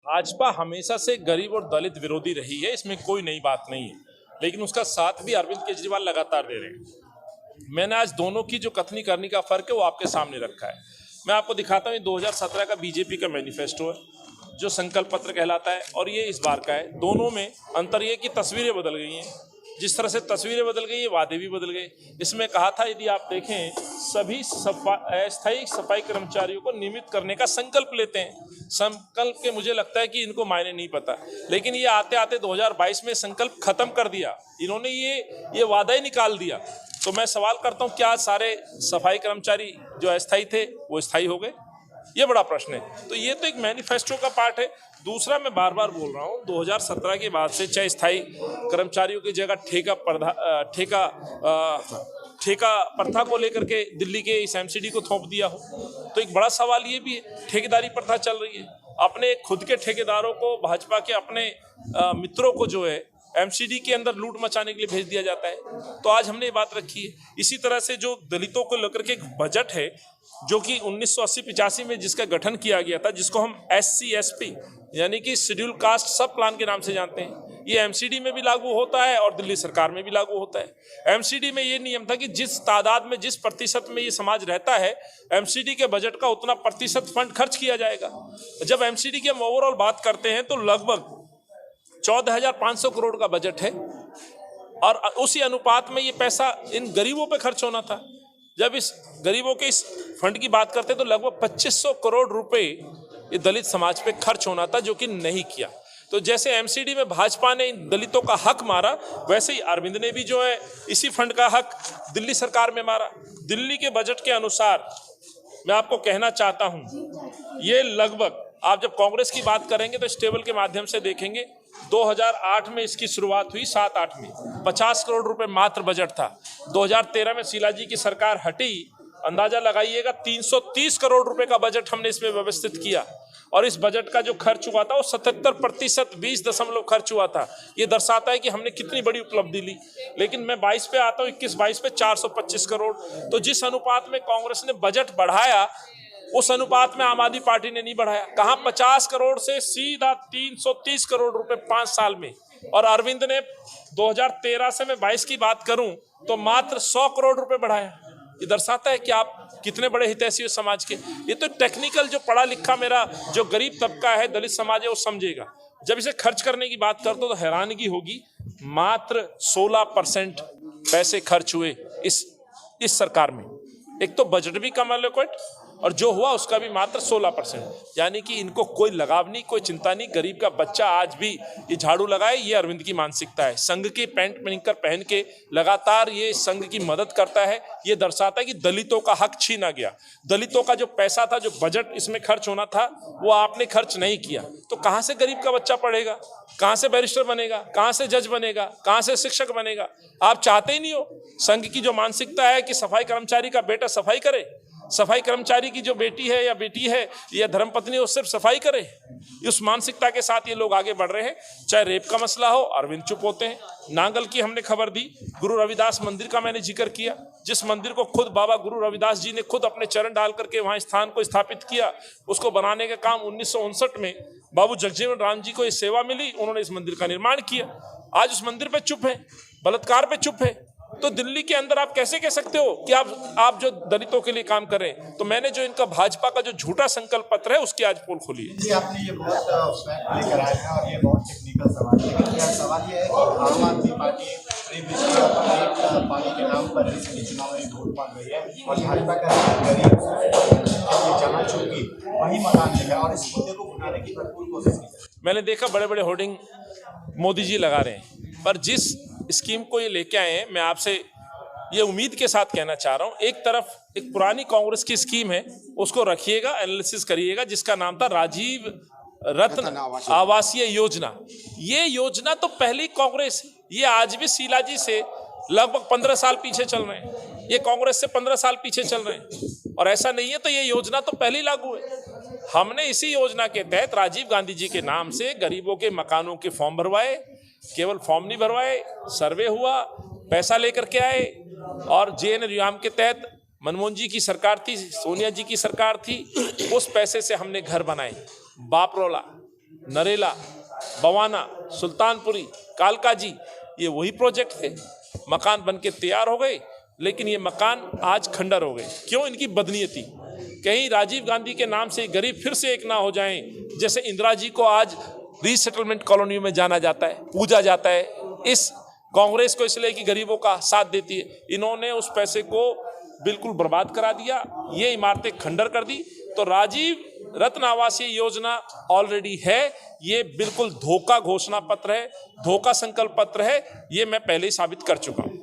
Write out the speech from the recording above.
भाजपा हमेशा से गरीब और दलित विरोधी रही है, इसमें कोई नई बात नहीं है, लेकिन उसका साथ भी अरविंद केजरीवाल लगातार दे रहे हैं। मैंने आज दोनों की जो कथनी करनी का फर्क है वो आपके सामने रखा है। मैं आपको दिखाता हूँ, 2017 का बीजेपी का मैनिफेस्टो है जो संकल्प पत्र कहलाता है, और ये इस बार का है। दोनों में अंतर ये कि तस्वीरें बदल गई हैं। जिस तरह से तस्वीरें बदल गई है, वादे भी बदल गए। इसमें कहा था, यदि आप देखें, सभी अस्थायी सफाई कर्मचारियों को नियमित करने का संकल्प लेते हैं। संकल्प के मुझे लगता है कि इनको मायने नहीं पता, लेकिन ये आते आते 2022 में संकल्प खत्म कर दिया इन्होंने, ये वादा ही निकाल दिया। तो मैं सवाल करता हूँ, क्या सारे सफाई कर्मचारी जो अस्थायी थे वो स्थायी हो गए? ये बड़ा प्रश्न है। तो ये तो एक मैनिफेस्टो का पार्ट है। दूसरा, मैं बार बार बोल रहा हूँ, 2017 के बाद से चाहे स्थायी कर्मचारियों की जगह ठेका प्रथा को लेकर के दिल्ली के इस एमसीडी को थोप दिया हो, तो एक बड़ा सवाल ये भी है। ठेकेदारी प्रथा चल रही है, अपने खुद के ठेकेदारों को, भाजपा के अपने मित्रों को जो है एमसीडी के अंदर लूट मचाने के लिए भेज दिया जाता है। तो आज हमने ये बात रखी है। इसी तरह से जो दलितों को लेकर के एक बजट है, जो कि 1980-85 में जिसका गठन किया गया था, जिसको हम SC/ST यानी कि शेड्यूल कास्ट सब प्लान के नाम से जानते हैं, ये एमसीडी में भी लागू होता है और दिल्ली सरकार में भी लागू होता है। एमसीडी में ये नियम था कि जिस तादाद में, जिस प्रतिशत में ये समाज रहता है, एमसीडी के बजट का उतना प्रतिशत फंड खर्च किया जाएगा। जब एमसीडी की हम ओवरऑल बात करते हैं तो लगभग 14,500 करोड़ का बजट है, और उसी अनुपात में ये पैसा इन गरीबों पे खर्च होना था। जब इस गरीबों के इस फंड की बात करते हैं तो लगभग 2500 करोड़ रुपए ये दलित समाज पे खर्च होना था, जो कि नहीं किया। तो जैसे एमसीडी में भाजपा ने इन दलितों का हक मारा, वैसे ही अरविंद ने भी जो है इसी फंड का हक दिल्ली सरकार में मारा। दिल्ली के बजट के अनुसार मैं आपको कहना चाहता हूं, ये लगभग, आप जब कांग्रेस की बात करेंगे तो इस टेबल के माध्यम से देखेंगे, 2008 में इसकी शुरुआत हुई, 7-8 में 50 करोड़ रुपए मात्र बजट था। 2013 में शीला जी की सरकार हटी, अंदाजा लगाइएगा 330 करोड़ रुपए का बजट हमने इसमें व्यवस्थित किया, और इस बजट का जो खर्च हुआ था वो 77%, 20 खर्च हुआ था। ये दर्शाता है कि हमने कितनी बड़ी उपलब्धि ली। लेकिन मैं 22 पे आता हूँ, 21-22 पे 425 करोड़। तो जिस अनुपात में कांग्रेस ने बजट बढ़ाया, उस अनुपात में आम आदमी पार्टी ने नहीं बढ़ाया। कहाँ 50 करोड़ से सीधा 330 करोड़ रुपए 5 साल में, और अरविंद ने 2013 से मैं 22 की बात करूं तो मात्र 100 करोड़ रुपए बढ़ाया। ये दर्शाता है कि आप कितने बड़े हितैषी हो समाज के। ये तो टेक्निकल, जो पढ़ा लिखा मेरा जो गरीब तबका है, दलित समाज है, वो समझेगा। जब इसे खर्च करने की बात करते हो तो हैरानगी होगी, मात्र 16% पैसे खर्च हुए इस सरकार में। एक तो बजट भी कम एलोकेट, और जो हुआ उसका भी मात्र 16%। यानी कि इनको कोई लगाव नहीं, कोई चिंता नहीं। गरीब का बच्चा आज भी ये झाड़ू लगाए, ये अरविंद की मानसिकता है। संघ की पैंट पहनकर पहन के लगातार ये संघ की मदद करता है। ये दर्शाता है कि दलितों का हक छीना गया। दलितों का जो पैसा था, जो बजट इसमें खर्च होना था, वो आपने खर्च नहीं किया। तो कहाँ से गरीब का बच्चा पढ़ेगा? कहाँ से बैरिस्टर बनेगा? कहाँ से जज बनेगा? कहाँ से शिक्षक बनेगा? आप चाहते ही नहीं हो। संघ की जो मानसिकता है कि सफाई कर्मचारी का बेटा सफाई करे, सफाई कर्मचारी की जो बेटी है या बेटी है या धर्मपत्नी है, वो सिर्फ सफाई करे, उस मानसिकता के साथ ये लोग आगे बढ़ रहे हैं। चाहे रेप का मसला हो, अरविंद चुप होते हैं। नांगल की हमने खबर दी, गुरु रविदास मंदिर का मैंने जिक्र किया, जिस मंदिर को खुद बाबा गुरु रविदास जी ने खुद अपने चरण डाल करके वहाँ स्थान को स्थापित किया। उसको बनाने का काम 1959 में बाबू जगजीवन राम जी को ये सेवा मिली, उन्होंने इस मंदिर का निर्माण किया। आज उस मंदिर पे चुप है, बलात्कार पे चुप है। तो दिल्ली के अंदर आप कैसे कह सकते हो कि आप जो दलितों के लिए काम कर रहे हैं? तो मैंने जो इनका भाजपा का जो झूठा संकल्प पत्र है, उसकी आज पोल खोली है। जी, आपने ये बहुत फैक्ट लेकर आए हैं और ये बहुत टेक्निकल सवाल है। लेकिन सवाल ये है कि आम आदमी पार्टी पानी के नाम पर इसके चुनाव में वोट मांग रही है, और भाजपा का गरीब जहाँ चूंकि वही मकान देगा, और इस मुद्दे को उठाने की भरपूर कोशिश की। मैंने देखा बड़े बड़े होर्डिंग मोदी जी लगा रहे हैं, पर जिस स्कीम को ये लेके आए हैं, मैं आपसे ये उम्मीद के साथ कहना चाह रहा हूँ, एक तरफ एक पुरानी कांग्रेस की स्कीम है, उसको रखिएगा, एनालिसिस करिएगा, जिसका नाम था राजीव रत्न आवासीय योजना। ये योजना तो पहली कांग्रेस, ये आज भी शीला जी से लगभग 15 साल पीछे चल रहे हैं, ये कांग्रेस से 15 साल पीछे चल रहे हैं। और ऐसा नहीं है तो ये योजना तो पहले लागू है। हमने इसी योजना के तहत राजीव गांधी जी के नाम से गरीबों के मकानों के फॉर्म भरवाए। केवल फॉर्म नहीं भरवाए, सर्वे हुआ, पैसा लेकर के आए, और JN के तहत मनमोहन जी की सरकार थी, सोनिया जी की सरकार थी, उस पैसे से हमने घर बनाए। बापरोला नरेला, बवाना, सुल्तानपुरी, कालकाजी, ये वही प्रोजेक्ट थे। मकान बन के तैयार हो गए, लेकिन ये मकान आज खंडर हो गए। क्यों? इनकी बदनीयती। कहीं राजीव गांधी के नाम से गरीब फिर से एक ना हो जाएं, जैसे इंदिरा जी को आज रीसेटलमेंट कॉलोनी में जाना जाता है, पूजा जाता है। इस कांग्रेस को इसलिए कि गरीबों का साथ देती है, इन्होंने उस पैसे को बिल्कुल बर्बाद करा दिया, ये इमारतें खंडर कर दी। तो राजीव रत्न आवासीय योजना ऑलरेडी है, ये बिल्कुल धोखा घोषणा पत्र है, धोखा संकल्प पत्र है, ये मैं पहले ही साबित कर चुका हूं।